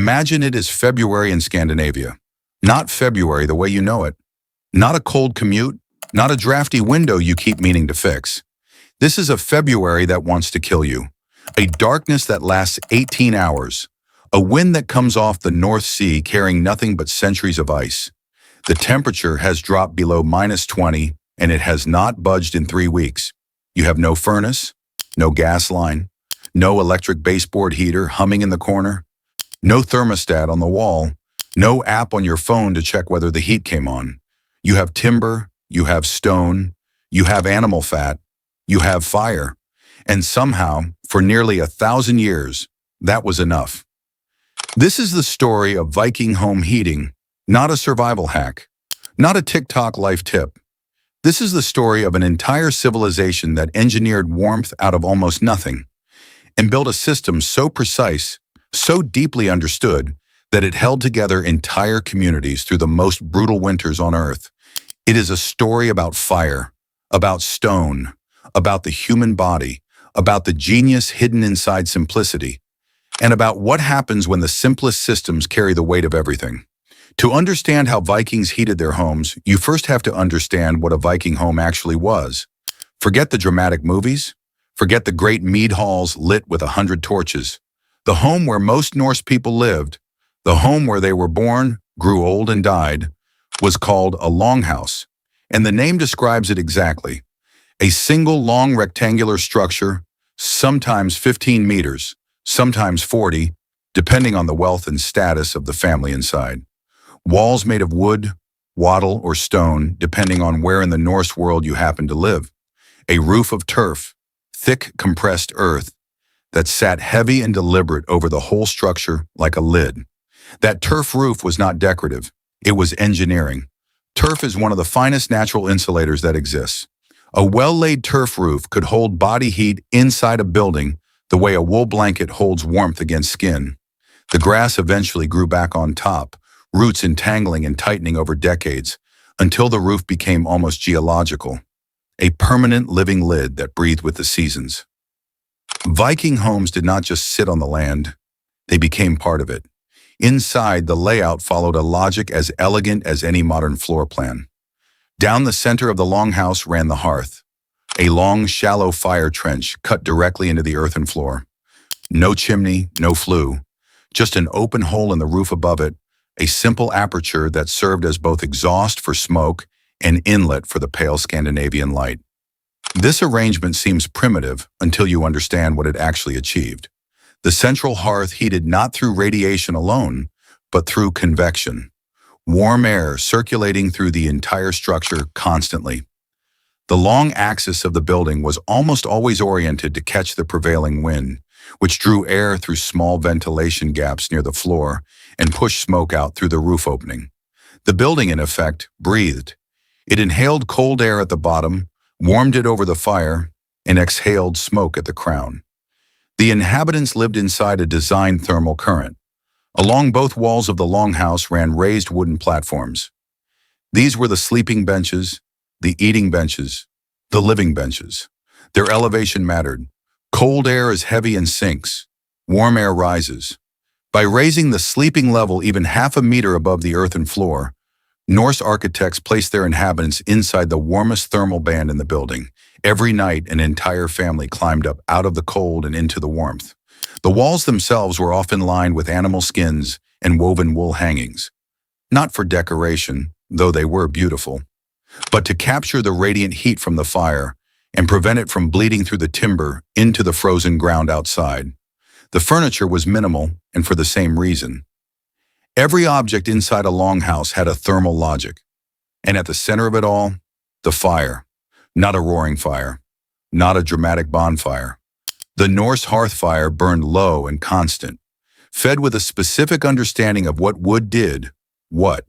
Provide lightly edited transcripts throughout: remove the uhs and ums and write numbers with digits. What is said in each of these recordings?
Imagine it as February in Scandinavia. Not February the way you know it. Not a cold commute, not a drafty window you keep meaning to fix. This is a February that wants to kill you. A darkness that lasts 18 hours. A wind that comes off the North Sea carrying nothing but centuries of ice. The temperature has dropped below -20 and it has not budged in 3 weeks. You have no furnace, no gas line, no electric baseboard heater humming in the corner, no thermostat on the wall, no app on your phone to check whether the heat came on. You have timber, you have stone, you have animal fat, you have fire. And somehow, for nearly 1,000 years, that was enough. This is the story of Viking home heating, not a survival hack, not a TikTok life tip. This is the story of an entire civilization that engineered warmth out of almost nothing and built a system so precise, so deeply understood, that it held together entire communities through the most brutal winters on Earth. It is a story about fire, about stone, about the human body, about the genius hidden inside simplicity, and about what happens when the simplest systems carry the weight of everything. To understand how Vikings heated their homes, you first have to understand what a Viking home actually was. Forget the dramatic movies. Forget the great mead halls lit with 100 torches. The home where most Norse people lived, the home where they were born, grew old and died, was called a longhouse, and the name describes it exactly. A single long rectangular structure, sometimes 15 meters, sometimes 40, depending on the wealth and status of the family inside. Walls made of wood, wattle, or stone, depending on where in the Norse world you happen to live. A roof of turf, thick compressed earth, that sat heavy and deliberate over the whole structure like a lid. That turf roof was not decorative, it was engineering. Turf is one of the finest natural insulators that exists. A well-laid turf roof could hold body heat inside a building the way a wool blanket holds warmth against skin. The grass eventually grew back on top, roots entangling and tightening over decades, until the roof became almost geological, a permanent living lid that breathed with the seasons. Viking homes did not just sit on the land, they became part of it. Inside, the layout followed a logic as elegant as any modern floor plan. Down the center of the longhouse ran the hearth, a long, shallow fire trench cut directly into the earthen floor. No chimney, no flue, just an open hole in the roof above it, a simple aperture that served as both exhaust for smoke and inlet for the pale Scandinavian light. This arrangement seems primitive until you understand what it actually achieved. The central hearth heated not through radiation alone, but through convection. Warm air circulating through the entire structure constantly. The long axis of the building was almost always oriented to catch the prevailing wind, which drew air through small ventilation gaps near the floor and pushed smoke out through the roof opening. The building, in effect, breathed. It inhaled cold air at the bottom, warmed it over the fire, and exhaled smoke at the crown. The inhabitants lived inside a designed thermal current. Along both walls of the longhouse ran raised wooden platforms. These were the sleeping benches, the eating benches, the living benches. Their elevation mattered. Cold air is heavy and sinks. Warm air rises. By raising the sleeping level even half a meter above the earthen floor, Norse architects placed their inhabitants inside the warmest thermal band in the building. Every night, an entire family climbed up out of the cold and into the warmth. The walls themselves were often lined with animal skins and woven wool hangings. Not for decoration, though they were beautiful, but to capture the radiant heat from the fire and prevent it from bleeding through the timber into the frozen ground outside. The furniture was minimal, and for the same reason. Every object inside a longhouse had a thermal logic, and at the center of it all, the fire. Not a roaring fire, not a dramatic bonfire. The Norse hearth fire burned low and constant, fed with a specific understanding of what wood did, what.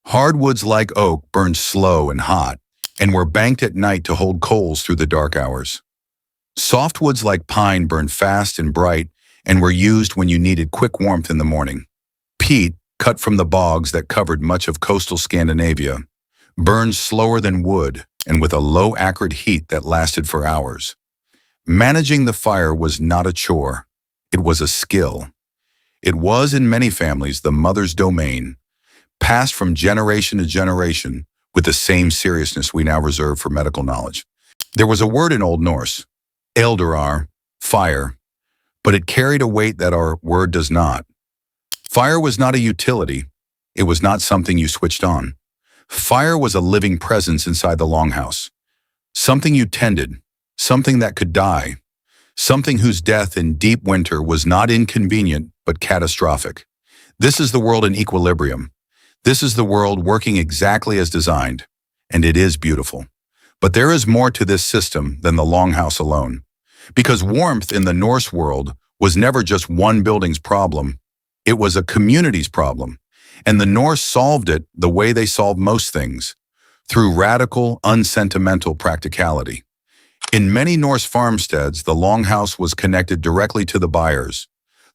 Hardwoods like oak burned slow and hot, and were banked at night to hold coals through the dark hours. Softwoods like pine burned fast and bright, and were used when you needed quick warmth in the morning. Peat, cut from the bogs that covered much of coastal Scandinavia, burned slower than wood and with a low acrid heat that lasted for hours. Managing the fire was not a chore, it was a skill. It was, in many families, the mother's domain, passed from generation to generation with the same seriousness we now reserve for medical knowledge. There was a word in Old Norse, eldarar, fire, but it carried a weight that our word does not. Fire was not a utility. It was not something you switched on. Fire was a living presence inside the longhouse. Something you tended, something that could die, something whose death in deep winter was not inconvenient but catastrophic. This is the world in equilibrium. This is the world working exactly as designed, and it is beautiful. But there is more to this system than the longhouse alone. Because warmth in the Norse world was never just one building's problem, it was a community's problem. And the Norse solved it the way they solved most things, through radical, unsentimental practicality. In many Norse farmsteads, the longhouse was connected directly to the byres,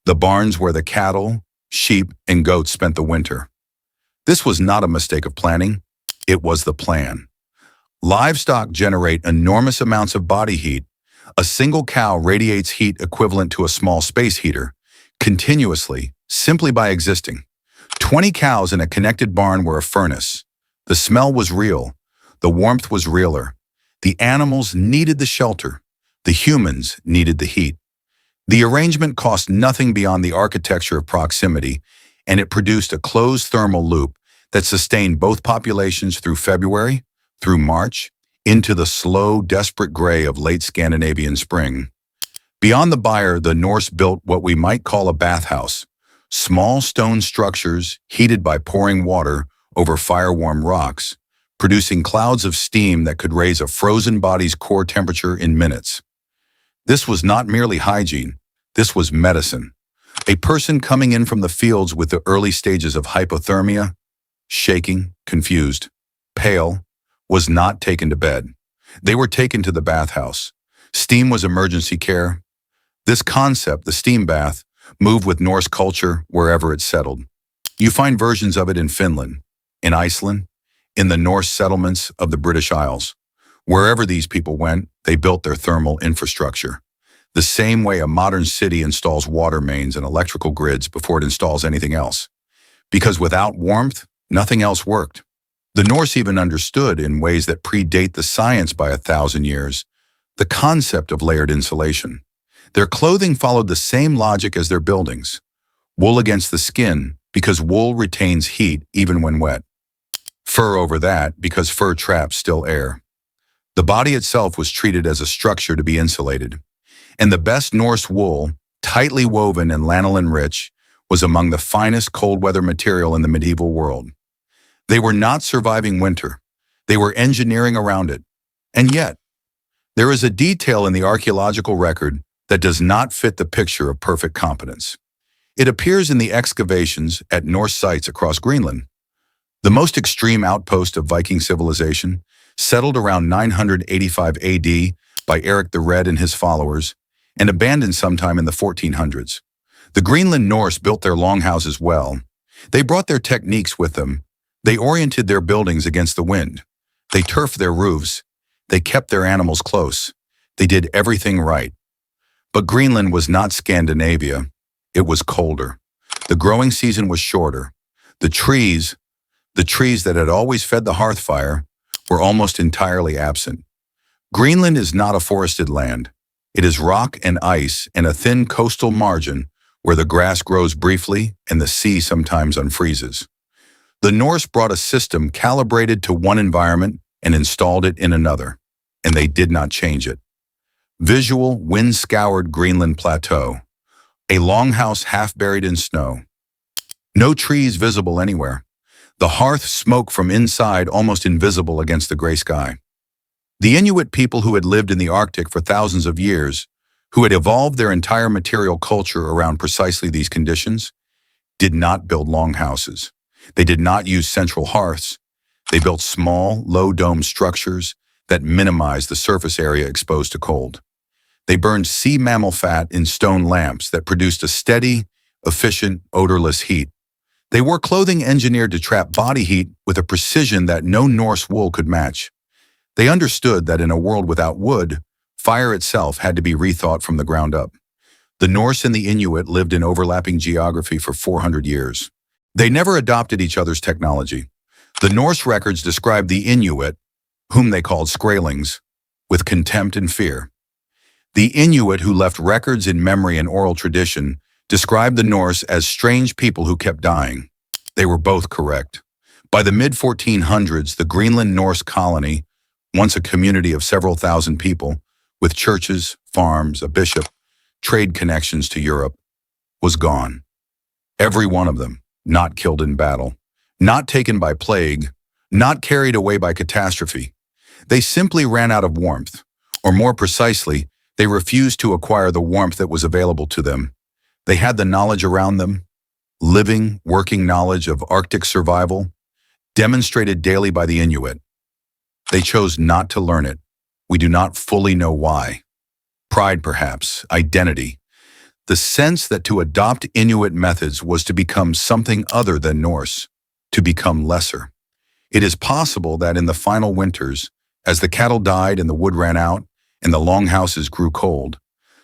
the barns where the cattle, sheep, and goats spent the winter. This was not a mistake of planning, it was the plan. Livestock generate enormous amounts of body heat. A single cow radiates heat equivalent to a small space heater, continuously, simply by existing. 20 cows in a connected barn were a furnace. The smell was real. The warmth was realer. The animals needed the shelter. The humans needed the heat. The arrangement cost nothing beyond the architecture of proximity, and it produced a closed thermal loop that sustained both populations through February, through March, into the slow, desperate gray of late Scandinavian spring. Beyond the byre, the Norse built what we might call a bathhouse, small stone structures heated by pouring water over fire-warm rocks, producing clouds of steam that could raise a frozen body's core temperature in minutes. This was not merely hygiene, this was medicine. A person coming in from the fields with the early stages of hypothermia, shaking, confused, pale, was not taken to bed. They were taken to the bathhouse. Steam was emergency care. This concept, the steam bath, moved with Norse culture wherever it settled. You find versions of it in Finland, in Iceland, in the Norse settlements of the British Isles. Wherever these people went, they built their thermal infrastructure. The same way a modern city installs water mains and electrical grids before it installs anything else. Because without warmth, nothing else worked. The Norse even understood, in ways that predate the science by 1,000 years, the concept of layered insulation. Their clothing followed the same logic as their buildings. Wool against the skin, because wool retains heat even when wet. Fur over that, because fur traps still air. The body itself was treated as a structure to be insulated. And the best Norse wool, tightly woven and lanolin-rich, was among the finest cold-weather material in the medieval world. They were not surviving winter. They were engineering around it. And yet, there is a detail in the archaeological record that does not fit the picture of perfect competence. It appears in the excavations at Norse sites across Greenland. The most extreme outpost of Viking civilization, settled around 985 AD by Eric the Red and his followers, and abandoned sometime in the 1400s. The Greenland Norse built their longhouses well. They brought their techniques with them. They oriented their buildings against the wind. They turfed their roofs. They kept their animals close. They did everything right. But Greenland was not Scandinavia. It was colder. The growing season was shorter. The trees that had always fed the hearth fire, were almost entirely absent. Greenland is not a forested land. It is rock and ice and a thin coastal margin where the grass grows briefly and the sea sometimes unfreezes. The Norse brought a system calibrated to one environment and installed it in another, and they did not change it. Visual, wind-scoured Greenland plateau. A longhouse half buried in snow. No trees visible anywhere. The hearth smoke from inside almost invisible against the gray sky. The Inuit people who had lived in the Arctic for thousands of years, who had evolved their entire material culture around precisely these conditions, did not build longhouses. They did not use central hearths. They built small, low-dome structures that minimized the surface area exposed to cold. They burned sea mammal fat in stone lamps that produced a steady, efficient, odorless heat. They wore clothing engineered to trap body heat with a precision that no Norse wool could match. They understood that in a world without wood, fire itself had to be rethought from the ground up. The Norse and the Inuit lived in overlapping geography for 400 years. They never adopted each other's technology. The Norse records describe the Inuit, whom they called Skraelings, with contempt and fear. The Inuit, who left records in memory and oral tradition, described the Norse as strange people who kept dying. They were both correct. By the mid-1400s, the Greenland Norse colony, once a community of several thousand people, with churches, farms, a bishop, trade connections to Europe, was gone. Every one of them, not killed in battle, not taken by plague, not carried away by catastrophe. They simply ran out of warmth, or more precisely, they refused to acquire the warmth that was available to them. They had the knowledge around them, living, working knowledge of Arctic survival, demonstrated daily by the Inuit. They chose not to learn it. We do not fully know why. Pride, perhaps, identity. The sense that to adopt Inuit methods was to become something other than Norse, to become lesser. It is possible that in the final winters, as the cattle died and the wood ran out and the longhouses grew cold,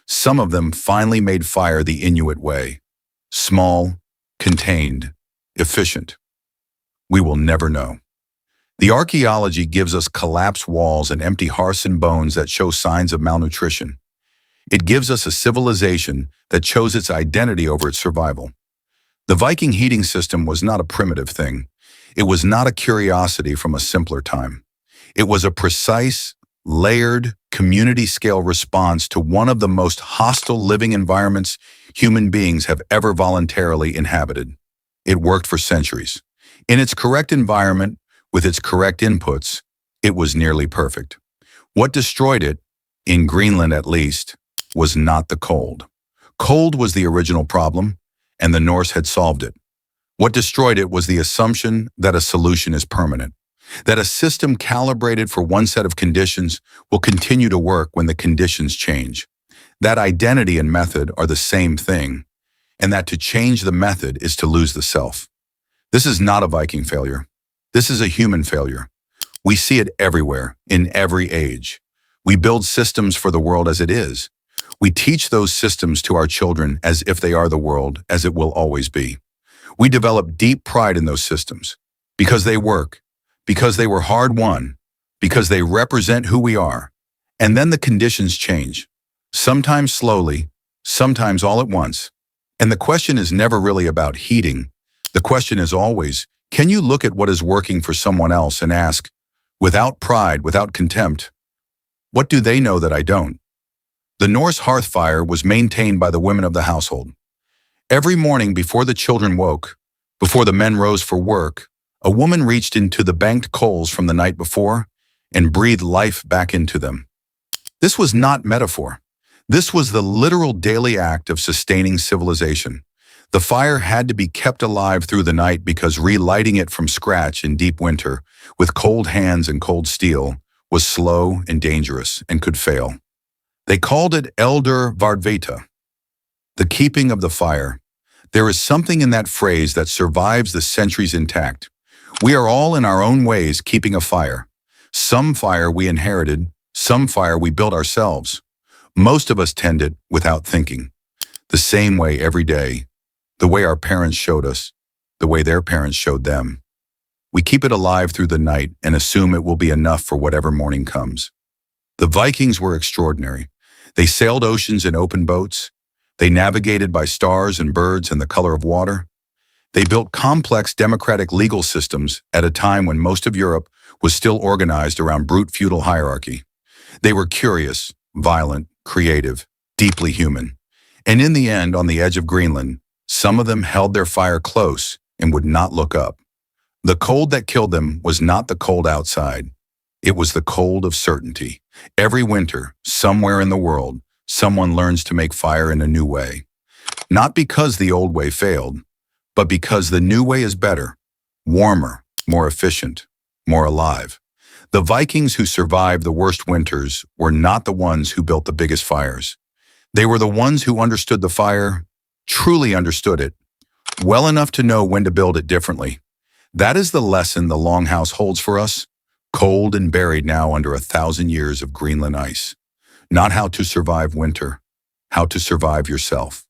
some of them finally made fire the Inuit way. Small, contained, efficient. We will never know. The archaeology gives us collapsed walls and empty hearths and bones that show signs of malnutrition. It gives us a civilization that chose its identity over its survival. The Viking heating system was not a primitive thing. It was not a curiosity from a simpler time. It was a precise, layered, community-scale response to one of the most hostile living environments human beings have ever voluntarily inhabited. It worked for centuries. In its correct environment, with its correct inputs, it was nearly perfect. What destroyed it, in Greenland at least, was not the cold. Cold was the original problem, and the Norse had solved it. What destroyed it was the assumption that a solution is permanent, that a system calibrated for one set of conditions will continue to work when the conditions change, that identity and method are the same thing, and that to change the method is to lose the self. This is not a Viking failure. This is a human failure. We see it everywhere, in every age. We build systems for the world as it is. We teach those systems to our children as if they are the world, as it will always be. We develop deep pride in those systems because they work, because they were hard-won, because they represent who we are. And then the conditions change, sometimes slowly, sometimes all at once. And the question is never really about heating. The question is always, can you look at what is working for someone else and ask, without pride, without contempt, what do they know that I don't? The Norse hearth fire was maintained by the women of the household. Every morning before the children woke, before the men rose for work, a woman reached into the banked coals from the night before and breathed life back into them. This was not metaphor. This was the literal daily act of sustaining civilization. The fire had to be kept alive through the night because relighting it from scratch in deep winter, with cold hands and cold steel, was slow and dangerous and could fail. They called it elder vardveta, the keeping of the fire. There is something in that phrase that survives the centuries intact. We are all in our own ways keeping a fire. Some fire we inherited, some fire we built ourselves. Most of us tend it without thinking. The same way every day, the way our parents showed us, the way their parents showed them. We keep it alive through the night and assume it will be enough for whatever morning comes. The Vikings were extraordinary. They sailed oceans in open boats. They navigated by stars and birds and the color of water. They built complex democratic legal systems at a time when most of Europe was still organized around brute feudal hierarchy. They were curious, violent, creative, deeply human. And in the end, on the edge of Greenland, some of them held their fire close and would not look up. The cold that killed them was not the cold outside. It was the cold of certainty. Every winter, somewhere in the world, someone learns to make fire in a new way. Not because the old way failed, but because the new way is better, warmer, more efficient, more alive. The Vikings who survived the worst winters were not the ones who built the biggest fires. They were the ones who understood the fire, truly understood it, well enough to know when to build it differently. That is the lesson the Longhouse holds for us, cold and buried now under 1,000 years of Greenland ice. Not how to survive winter, how to survive yourself.